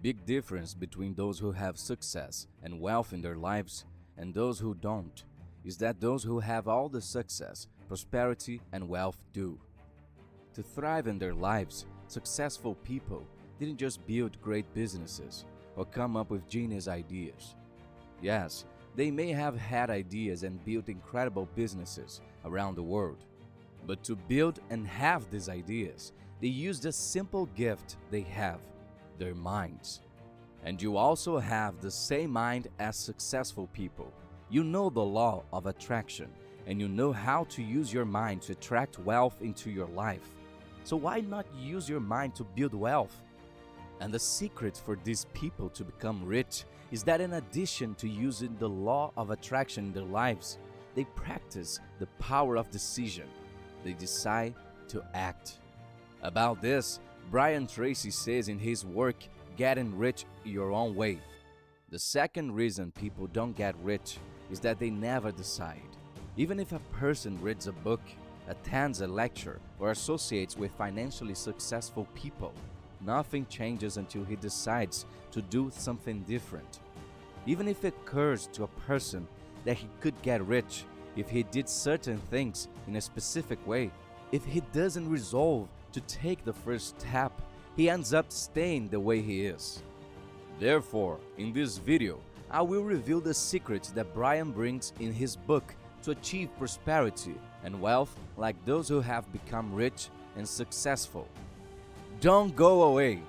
big difference between those who have success and wealth in their lives and those who don't is that those who have all the success, prosperity, and wealth do. To thrive in their lives, successful people didn't just build great businesses or come up with genius ideas. Yes, they may have had ideas and built incredible businesses around the world, but to build and have these ideas, they used a simple gift they have, their minds. And you also have the same mind as successful people. You know the law of attraction, and you know how to use your mind to attract wealth into your life. So why not use your mind to build wealth? And the secret for these people to become rich is that in addition to using the law of attraction in their lives, they practice the power of decision. They decide to act. About this, Brian Tracy says in his work, Getting Rich Your Own Way. The second reason people don't get rich is that they never decide. Even if a person reads a book, attends a lecture, or associates with financially successful people, nothing changes until he decides to do something different. Even if it occurs to a person that he could get rich if he did certain things in a specific way, if he doesn't resolve to take the first step, he ends up staying the way he is. Therefore, in this video, I will reveal the secrets that Brian brings in his book to achieve prosperity and wealth like those who have become rich and successful. Don't go away!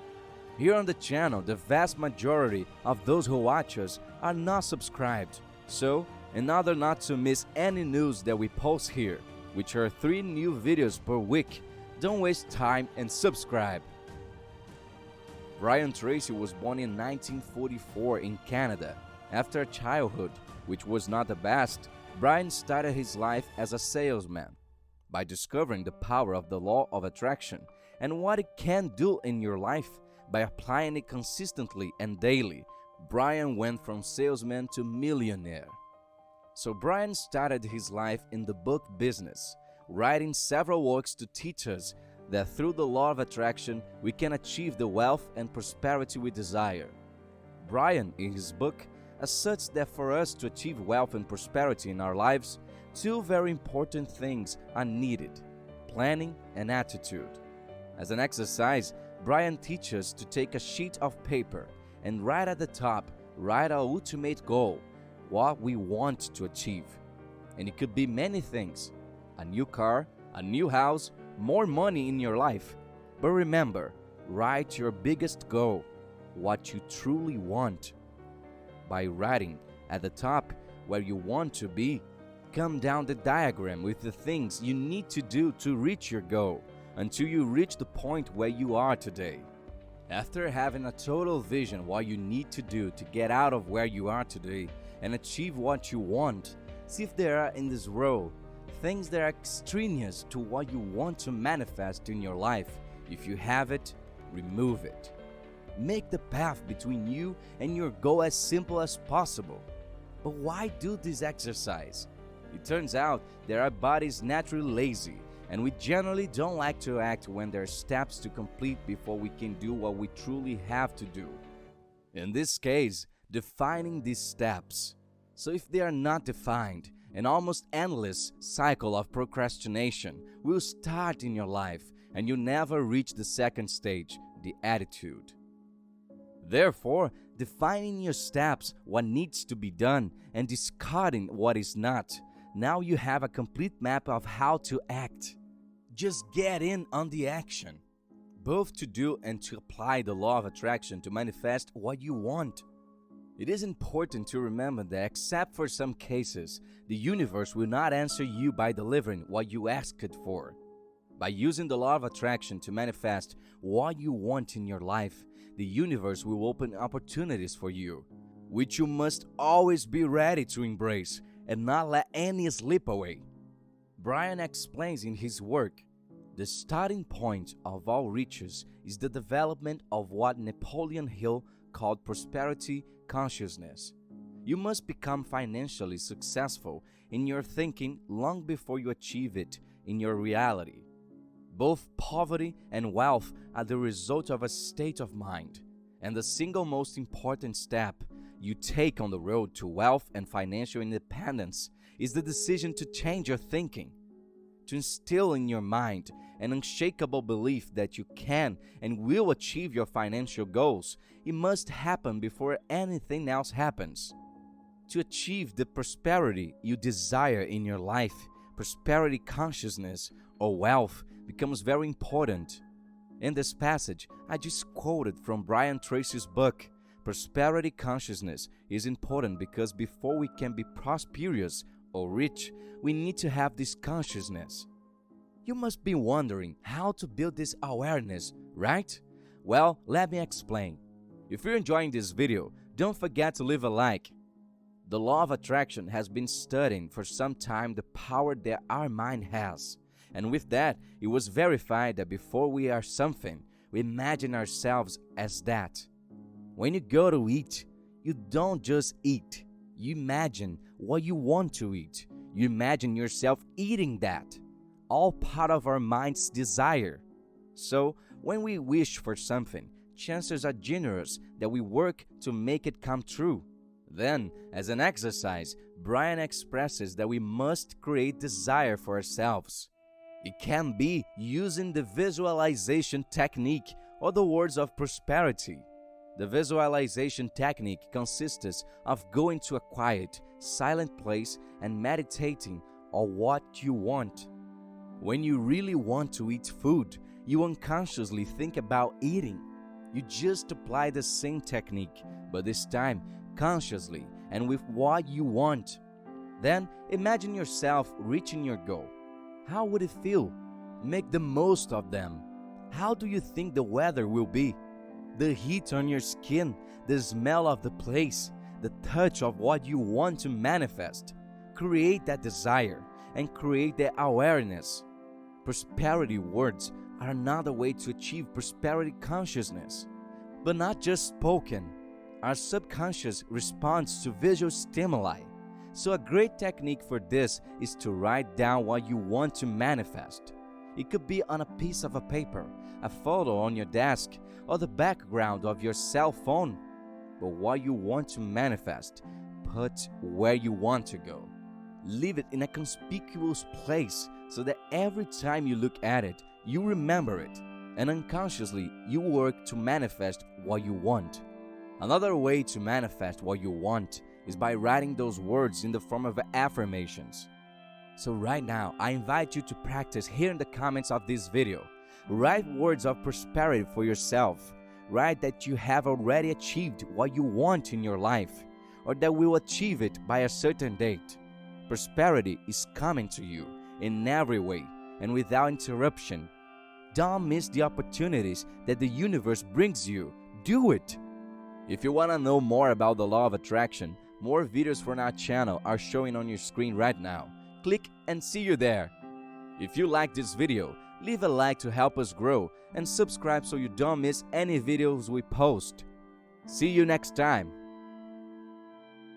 Here on the channel, the vast majority of those who watch us are not subscribed. So, in order not to miss any news that we post here, which are 3 new videos per week, don't waste time and subscribe. Brian Tracy was born in 1944 in Canada. After a childhood, which was not the best, Brian started his life as a salesman. By discovering the power of the law of attraction and what it can do in your life, by applying it consistently and daily, Brian went from salesman to millionaire. So Brian started his life in the book business, writing several works to teach us that through the law of attraction we can achieve the wealth and prosperity we desire. Brian, in his book, asserts that for us to achieve wealth and prosperity in our lives, 2 very important things are needed: planning and attitude. As an exercise, Brian teaches us to take a sheet of paper and write at the top, write our ultimate goal, what we want to achieve. And it could be many things: a new car, a new house, more money in your life. But remember, write your biggest goal, what you truly want. By writing at the top where you want to be, come down the diagram with the things you need to do to reach your goal until you reach the point where you are today. After having a total vision what you need to do to get out of where you are today and achieve what you want, see if there are in this world things that are extraneous to what you want to manifest in your life. If you have it, remove it. Make the path between you and your goal as simple as possible. But why do this exercise? It turns out that our body is naturally lazy, and we generally don't like to act when there are steps to complete before we can do what we truly have to do. In this case, defining these steps. So if they are not defined, an almost endless cycle of procrastination will start in your life and you never reach the second stage, the attitude. Therefore, defining your steps, what needs to be done, and discarding what is not, now you have a complete map of how to act. Just get in on the action, both to do and to apply the law of attraction to manifest what you want. It is important to remember that except for some cases, the universe will not answer you by delivering what you asked it for. By using the law of attraction to manifest what you want in your life, the universe will open opportunities for you, which you must always be ready to embrace and not let any slip away. Brian explains in his work, the starting point of all riches is the development of what Napoleon Hill called prosperity consciousness. You must become financially successful in your thinking long before you achieve it in your reality. Both poverty and wealth are the result of a state of mind, And the single most important step you take on the road to wealth and financial independence is the decision to change your thinking. To instill in your mind an unshakable belief that you can and will achieve your financial goals, it must happen before anything else happens. To achieve the prosperity you desire in your life, prosperity consciousness or wealth becomes very important. In this passage, I just quoted from Brian Tracy's book, Prosperity Consciousness is important because before we can be prosperous or rich, we need to have this consciousness. You must be wondering how to build this awareness, right? Well, let me explain. If you're enjoying this video, don't forget to leave a like. The law of attraction has been studying for some time the power that our mind has. And with that, it was verified that before we are something, we imagine ourselves as that. When you go to eat, you don't just eat. You imagine what you want to eat. You imagine yourself eating that. All part of our mind's desire. So, when we wish for something, chances are generous that we work to make it come true. Then, as an exercise, Brian expresses that we must create desire for ourselves. It can be using the visualization technique or the words of prosperity. The visualization technique consists of going to a quiet, silent place and meditating on what you want. When you really want to eat food, you unconsciously think about eating. You just apply the same technique, but this time consciously and with what you want. Then imagine yourself reaching your goal. How would it feel? Make the most of them. How do you think the weather will be? The heat on your skin, the smell of the place, the touch of what you want to manifest. Create that desire and create that awareness. Prosperity words are another way to achieve prosperity consciousness, but not just spoken. Our subconscious responds to visual stimuli. So a great technique for this is to write down what you want to manifest. It could be on a piece of a paper, a photo on your desk, or the background of your cell phone. But what you want to manifest, put where you want to go. Leave it in a conspicuous place so that every time you look at it, you remember it, and unconsciously you work to manifest what you want. Another way to manifest what you want is by writing those words in the form of affirmations. So right now, I invite you to practice here in the comments of this video. Write words of prosperity for yourself. Write that you have already achieved what you want in your life, or that will achieve it by a certain date. Prosperity is coming to you in every way and without interruption. Don't miss the opportunities that the universe brings you. Do it! If you want to know more about the law of attraction, more videos from our channel are showing on your screen right now. Click and see you there. If you like this video, leave a like to help us grow and subscribe so you don't miss any videos we post. See you next time.